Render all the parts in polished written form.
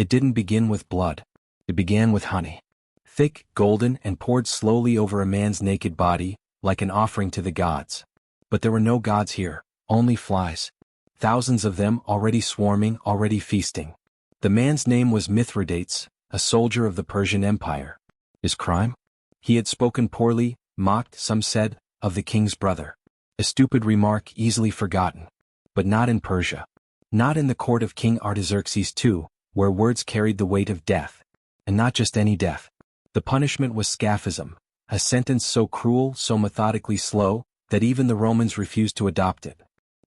It didn't begin with blood. It began with honey. Thick, golden, and poured slowly over a man's naked body, like an offering to the gods. But there were no gods here, only flies. Thousands of them already swarming, already feasting. The man's name was Mithridates, a soldier of the Persian Empire. His crime? He had spoken poorly, mocked, some said, of the king's brother. A stupid remark easily forgotten. But not in Persia. Not in the court of King Artaxerxes II, where words carried the weight of death. And not just any death. The punishment was Scaphism, a sentence so cruel, so methodically slow, that even the Romans refused to adopt it.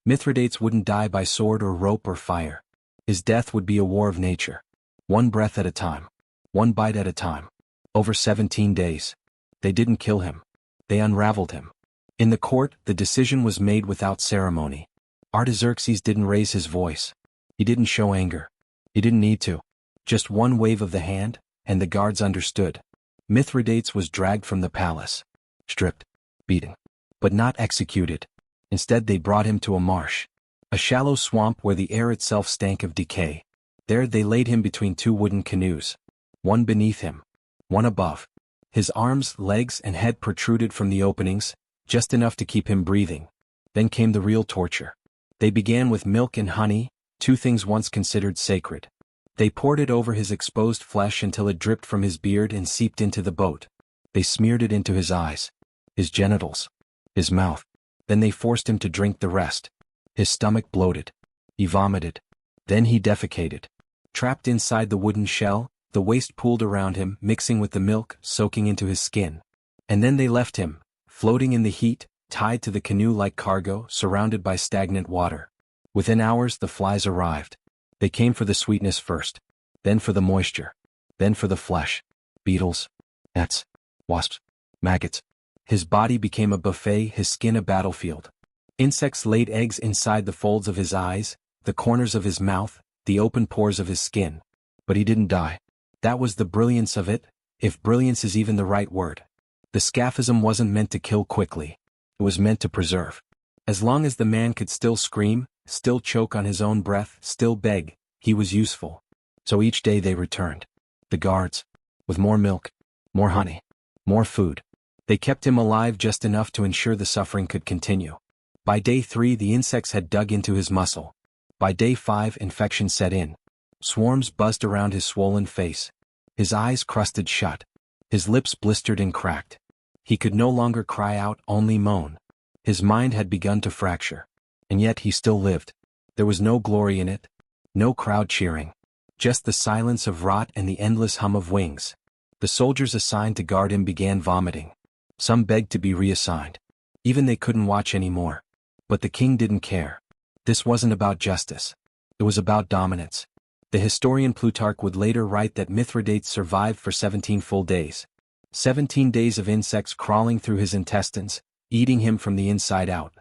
Mithridates wouldn't die by sword or rope or fire. His death would be a war of nature. One breath at a time. One bite at a time. Over 17 days. They didn't kill him. They unraveled him. In the court, the decision was made without ceremony. Artaxerxes didn't raise his voice. He didn't show anger. He didn't need to. Just one wave of the hand, and the guards understood. Mithridates was dragged from the palace. Stripped. Beaten. But not executed. Instead they brought him to a marsh. A shallow swamp where the air itself stank of decay. There they laid him between two wooden canoes. One beneath him. One above. His arms, legs, and head protruded from the openings, just enough to keep him breathing. Then came the real torture. They began with milk and honey, two things once considered sacred. They poured it over his exposed flesh until it dripped from his beard and seeped into the boat. They smeared it into his eyes, his genitals, his mouth. Then they forced him to drink the rest. His stomach bloated. He vomited. Then he defecated. Trapped inside the wooden shell, the waste pooled around him, mixing with the milk, soaking into his skin. And then they left him, floating in the heat, tied to the canoe like cargo, surrounded by stagnant water. Within hours the flies arrived. They came for the sweetness first. Then for the moisture. Then for the flesh. Beetles. Gnats. Wasps. Maggots. His body became a buffet, his skin a battlefield. Insects laid eggs inside the folds of his eyes, the corners of his mouth, the open pores of his skin. But he didn't die. That was the brilliance of it, if brilliance is even the right word. The Scaphism wasn't meant to kill quickly. It was meant to preserve. As long as the man could still scream, still choke on his own breath, still beg, he was useful. So each day they returned. The guards. With more milk. More honey. More food. They kept him alive just enough to ensure the suffering could continue. By day 3 the insects had dug into his muscle. By day 5 infection set in. Swarms buzzed around his swollen face. His eyes crusted shut. His lips blistered and cracked. He could no longer cry out, only moan. His mind had begun to fracture. And yet he still lived. There was no glory in it. No crowd cheering. Just the silence of rot and the endless hum of wings. The soldiers assigned to guard him began vomiting. Some begged to be reassigned. Even they couldn't watch anymore. But the king didn't care. This wasn't about justice. It was about dominance. The historian Plutarch would later write that Mithridates survived for 17 full days. 17 days of insects crawling through his intestines, eating him from the inside out.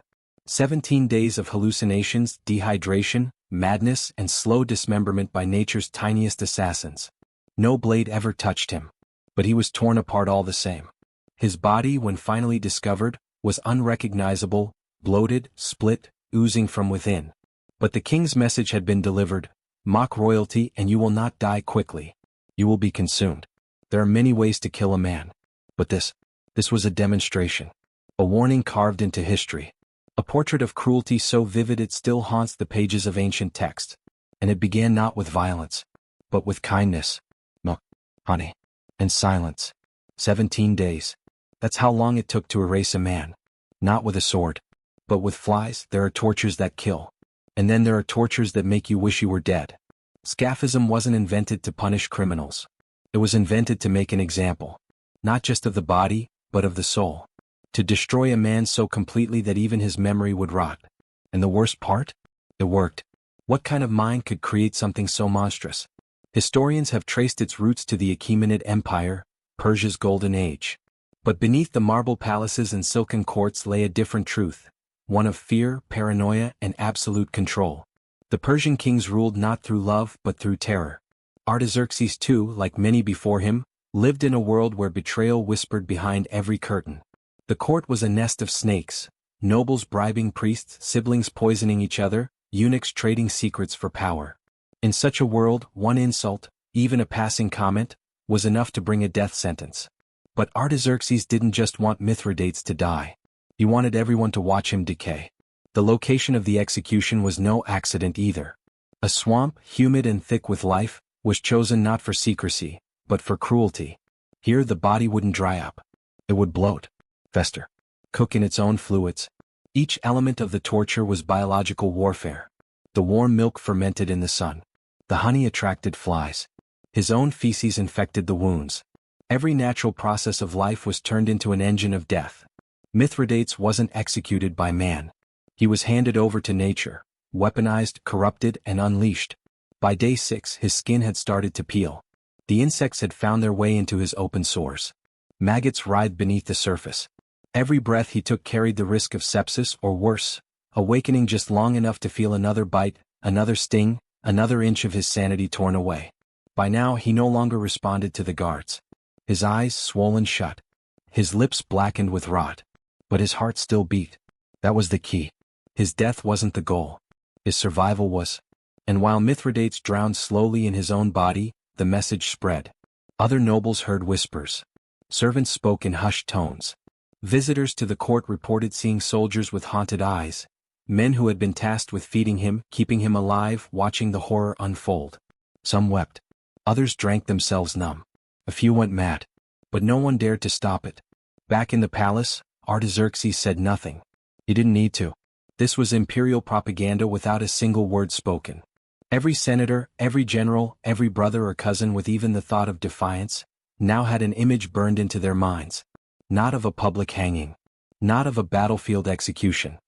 17 days of hallucinations, dehydration, madness, and slow dismemberment by nature's tiniest assassins. No blade ever touched him. But he was torn apart all the same. His body, when finally discovered, was unrecognizable, bloated, split, oozing from within. But the king's message had been delivered: mock royalty and you will not die quickly. You will be consumed. There are many ways to kill a man. But this was a demonstration. A warning carved into history. A portrait of cruelty so vivid it still haunts the pages of ancient texts. And it began not with violence, but with kindness, milk, honey, and silence. 17 days. That's how long it took to erase a man. Not with a sword. But with flies, there are tortures that kill. And then there are tortures that make you wish you were dead. Scaphism wasn't invented to punish criminals. It was invented to make an example. Not just of the body, but of the soul. To destroy a man so completely that even his memory would rot. And the worst part? It worked. What kind of mind could create something so monstrous? Historians have traced its roots to the Achaemenid Empire, Persia's golden age. But beneath the marble palaces and silken courts lay a different truth. One of fear, paranoia, and absolute control. The Persian kings ruled not through love but through terror. Artaxerxes II, like many before him, lived in a world where betrayal whispered behind every curtain. The court was a nest of snakes, nobles bribing priests, siblings poisoning each other, eunuchs trading secrets for power. In such a world, one insult, even a passing comment, was enough to bring a death sentence. But Artaxerxes didn't just want Mithridates to die. He wanted everyone to watch him decay. The location of the execution was no accident either. A swamp, humid and thick with life, was chosen not for secrecy, but for cruelty. Here the body wouldn't dry up. It would bloat, fester, cook in its own fluids. Each element of the torture was biological warfare. The warm milk fermented in the sun. The honey attracted flies. His own feces infected the wounds. Every natural process of life was turned into an engine of death. Mithridates wasn't executed by man. He was handed over to nature, weaponized, corrupted, and unleashed. By day 6, his skin had started to peel. The insects had found their way into his open sores. Maggots writhed beneath the surface. Every breath he took carried the risk of sepsis or worse, awakening just long enough to feel another bite, another sting, another inch of his sanity torn away. By now he no longer responded to the guards. His eyes swollen shut. His lips blackened with rot. But his heart still beat. That was the key. His death wasn't the goal. His survival was. And while Mithridates drowned slowly in his own body, the message spread. Other nobles heard whispers. Servants spoke in hushed tones. Visitors to the court reported seeing soldiers with haunted eyes, men who had been tasked with feeding him, keeping him alive, watching the horror unfold. Some wept. Others drank themselves numb. A few went mad. But no one dared to stop it. Back in the palace, Artaxerxes said nothing. He didn't need to. This was imperial propaganda without a single word spoken. Every senator, every general, every brother or cousin with even the thought of defiance, now had an image burned into their minds. Not of a public hanging. Not of a battlefield execution.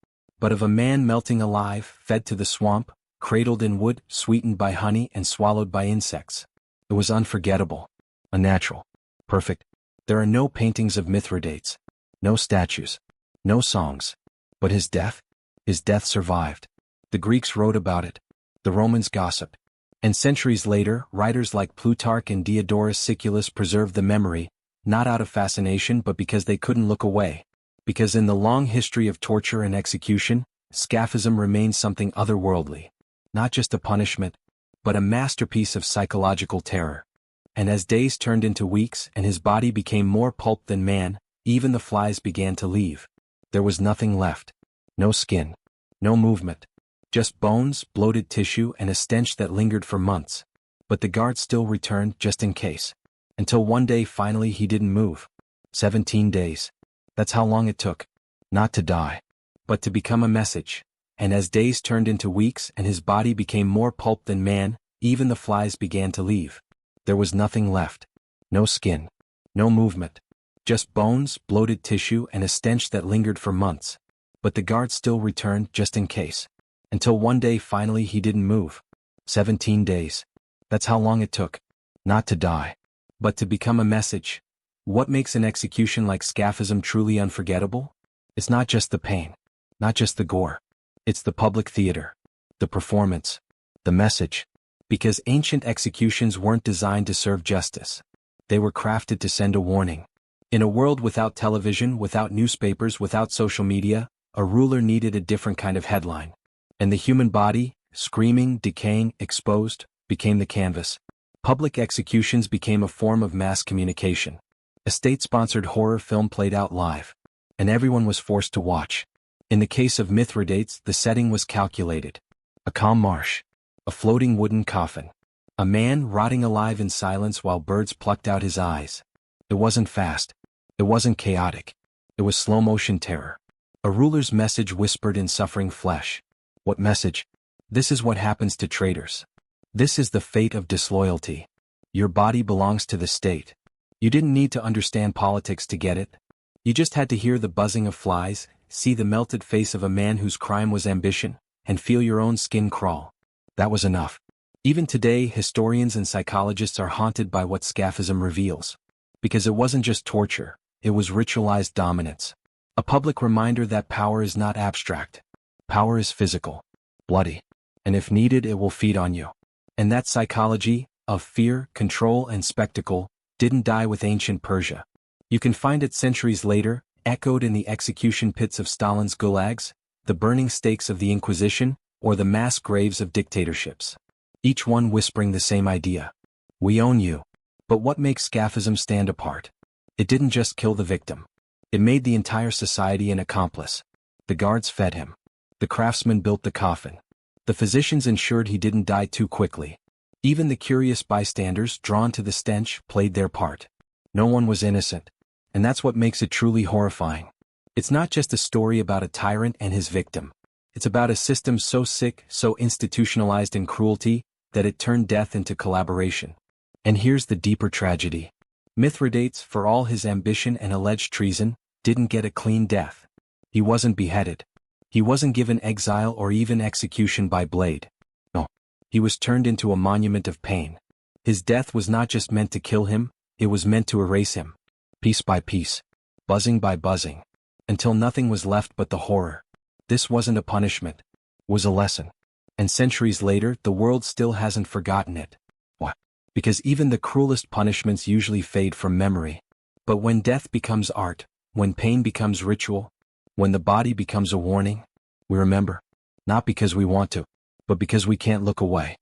But of a man melting alive, fed to the swamp, cradled in wood, sweetened by honey and swallowed by insects. It was unforgettable. Unnatural. Perfect. There are no paintings of Mithridates. No statues. No songs. But his death? His death survived. The Greeks wrote about it. The Romans gossiped. And centuries later, writers like Plutarch and Diodorus Siculus preserved the memory, not out of fascination but because they couldn't look away. Because in the long history of torture and execution, Scaphism remains something otherworldly. Not just a punishment, but a masterpiece of psychological terror. And as days turned into weeks and his body became more pulp than man, even the flies began to leave. There was nothing left. No skin. No movement. Just bones, bloated tissue, and a stench that lingered for months. But the guards still returned just in case. Until one day finally he didn't move. 17 days. That's how long it took. Not to die. But to become a message. And as days turned into weeks and his body became more pulp than man, even the flies began to leave. There was nothing left. No skin. No movement. Just bones, bloated tissue, and a stench that lingered for months. But the guards still returned just in case. Until one day finally he didn't move. 17 days. That's how long it took. Not to die. But to become a message. What makes an execution like Scaphism truly unforgettable? It's not just the pain. Not just the gore. It's the public theater. The performance. The message. Because ancient executions weren't designed to serve justice. They were crafted to send a warning. In a world without television, without newspapers, without social media, a ruler needed a different kind of headline. And the human body, screaming, decaying, exposed, became the canvas. Public executions became a form of mass communication. A state-sponsored horror film played out live. And everyone was forced to watch. In the case of Mithridates, the setting was calculated. A calm marsh. A floating wooden coffin. A man rotting alive in silence while birds plucked out his eyes. It wasn't fast. It wasn't chaotic. It was slow-motion terror. A ruler's message whispered in suffering flesh. What message? This is what happens to traitors. This is the fate of disloyalty. Your body belongs to the state. You didn't need to understand politics to get it. You just had to hear the buzzing of flies, see the melted face of a man whose crime was ambition, and feel your own skin crawl. That was enough. Even today, historians and psychologists are haunted by what Scaphism reveals. Because it wasn't just torture, it was ritualized dominance. A public reminder that power is not abstract. Power is physical, bloody, and if needed it will feed on you. And that psychology, of fear, control, and spectacle, didn't die with ancient Persia. You can find it centuries later, echoed in the execution pits of Stalin's gulags, the burning stakes of the Inquisition, or the mass graves of dictatorships. Each one whispering the same idea. We own you. But what makes Scaphism stand apart? It didn't just kill the victim. It made the entire society an accomplice. The guards fed him. The craftsmen built the coffin. The physicians ensured he didn't die too quickly. Even the curious bystanders, drawn to the stench, played their part. No one was innocent. And that's what makes it truly horrifying. It's not just a story about a tyrant and his victim. It's about a system so sick, so institutionalized in cruelty, that it turned death into collaboration. And here's the deeper tragedy. Mithridates, for all his ambition and alleged treason, didn't get a clean death. He wasn't beheaded. He wasn't given exile or even execution by blade. No. He was turned into a monument of pain. His death was not just meant to kill him, it was meant to erase him. Piece by piece. Buzzing by buzzing. Until nothing was left but the horror. This wasn't a punishment. It was a lesson. And centuries later, the world still hasn't forgotten it. Why? Because even the cruelest punishments usually fade from memory. But when death becomes art, when pain becomes ritual, when the body becomes a warning, we remember. Not because we want to, but because we can't look away.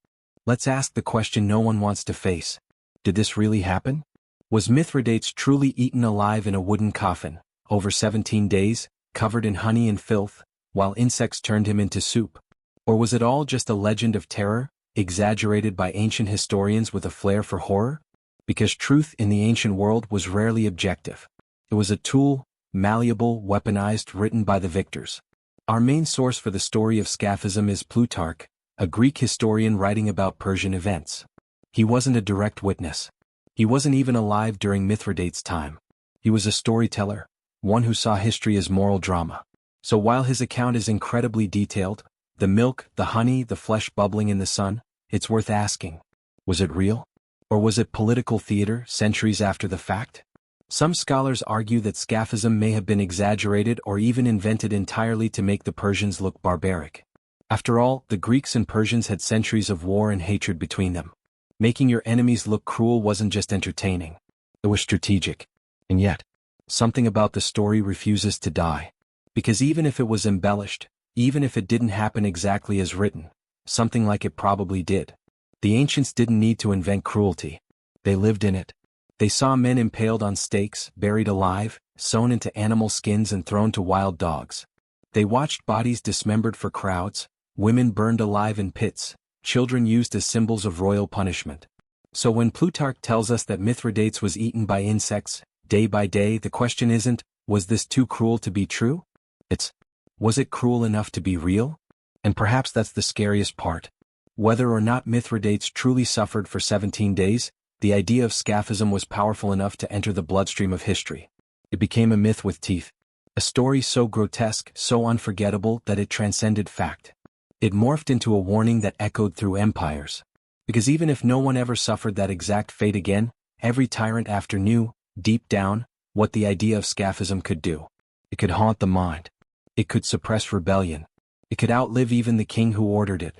Let's ask the question no one wants to face. Did this really happen? Was Mithridates truly eaten alive in a wooden coffin, over 17 days, covered in honey and filth, while insects turned him into soup? Or was it all just a legend of terror, exaggerated by ancient historians with a flair for horror? Because truth in the ancient world was rarely objective. It was a tool, malleable, weaponized, written by the victors. Our main source for the story of Scaphism is Plutarch, a Greek historian writing about Persian events. He wasn't a direct witness. He wasn't even alive during Mithridates' time. He was a storyteller, one who saw history as moral drama. So while his account is incredibly detailed, the milk, the honey, the flesh bubbling in the sun, it's worth asking. Was it real? Or was it political theater centuries after the fact? Some scholars argue that Scaphism may have been exaggerated or even invented entirely to make the Persians look barbaric. After all, the Greeks and Persians had centuries of war and hatred between them. Making your enemies look cruel wasn't just entertaining. It was strategic. And yet, something about the story refuses to die. Because even if it was embellished, even if it didn't happen exactly as written, something like it probably did. The ancients didn't need to invent cruelty. They lived in it. They saw men impaled on stakes, buried alive, sewn into animal skins and thrown to wild dogs. They watched bodies dismembered for crowds, women burned alive in pits, children used as symbols of royal punishment. So when Plutarch tells us that Mithridates was eaten by insects, day by day, the question isn't, was this too cruel to be true? It's, was it cruel enough to be real? And perhaps that's the scariest part. Whether or not Mithridates truly suffered for 17 days, the idea of Scaphism was powerful enough to enter the bloodstream of history. It became a myth with teeth. A story so grotesque, so unforgettable that it transcended fact. It morphed into a warning that echoed through empires. Because even if no one ever suffered that exact fate again, every tyrant after knew, deep down, what the idea of Scaphism could do. It could haunt the mind. It could suppress rebellion. It could outlive even the king who ordered it.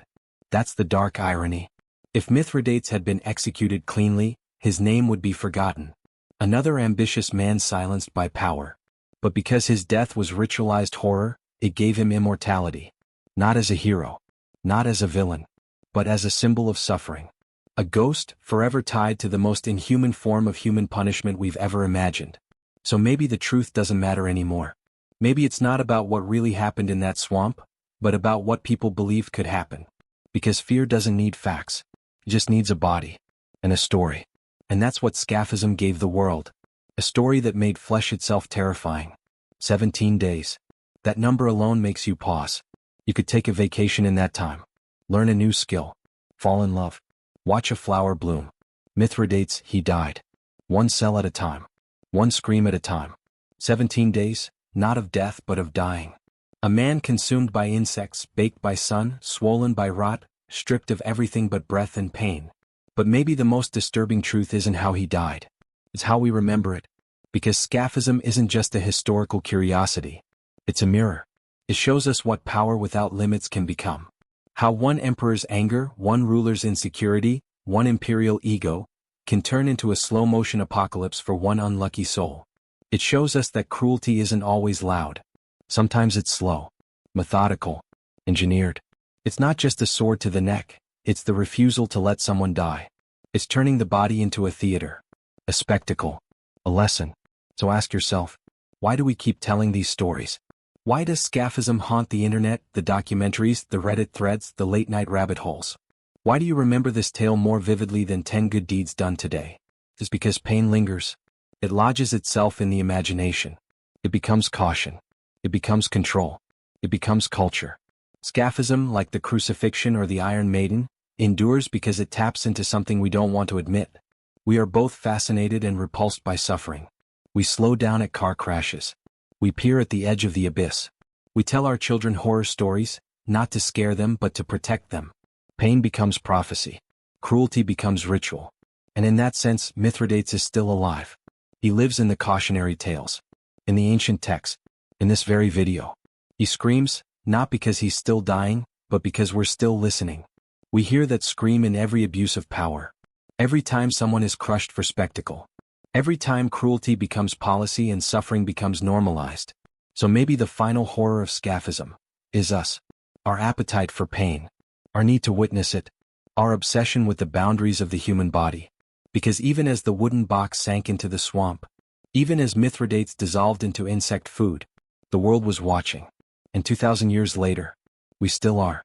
That's the dark irony. If Mithridates had been executed cleanly, his name would be forgotten. Another ambitious man silenced by power. But because his death was ritualized horror, it gave him immortality. Not as a hero. Not as a villain. But as a symbol of suffering. A ghost, forever tied to the most inhuman form of human punishment we've ever imagined. So maybe the truth doesn't matter anymore. Maybe it's not about what really happened in that swamp, but about what people believed could happen. Because fear doesn't need facts. It just needs a body. And a story. And that's what Scaphism gave the world. A story that made flesh itself terrifying. 17 days. That number alone makes you pause. You could take a vacation in that time. Learn a new skill. Fall in love. Watch a flower bloom. Mithridates, he died. One cell at a time. One scream at a time. 17 days, not of death but of dying. A man consumed by insects, baked by sun, swollen by rot, stripped of everything but breath and pain. But maybe the most disturbing truth isn't how he died. It's how we remember it. Because Scaphism isn't just a historical curiosity. It's a mirror. It shows us what power without limits can become. How one emperor's anger, one ruler's insecurity, one imperial ego, can turn into a slow-motion apocalypse for one unlucky soul. It shows us that cruelty isn't always loud. Sometimes it's slow, methodical, engineered. It's not just a sword to the neck, it's the refusal to let someone die. It's turning the body into a theater, a spectacle, a lesson. So ask yourself, why do we keep telling these stories? Why does Scaphism haunt the internet, the documentaries, the Reddit threads, the late-night rabbit holes? Why do you remember this tale more vividly than 10 good deeds done today? It's because pain lingers. It lodges itself in the imagination. It becomes caution. It becomes control. It becomes culture. Scaphism, like the crucifixion or the Iron Maiden, endures because it taps into something we don't want to admit. We are both fascinated and repulsed by suffering. We slow down at car crashes. We peer at the edge of the abyss. We tell our children horror stories, not to scare them but to protect them. Pain becomes prophecy. Cruelty becomes ritual. And in that sense, Mithridates is still alive. He lives in the cautionary tales. In the ancient texts. In this very video. He screams, not because he's still dying, but because we're still listening. We hear that scream in every abuse of power. Every time someone is crushed for spectacle. Every time cruelty becomes policy and suffering becomes normalized. So maybe the final horror of Scaphism is us. Our appetite for pain. Our need to witness it. Our obsession with the boundaries of the human body. Because even as the wooden box sank into the swamp, even as Mithridates dissolved into insect food, the world was watching. And 2,000 years later, we still are.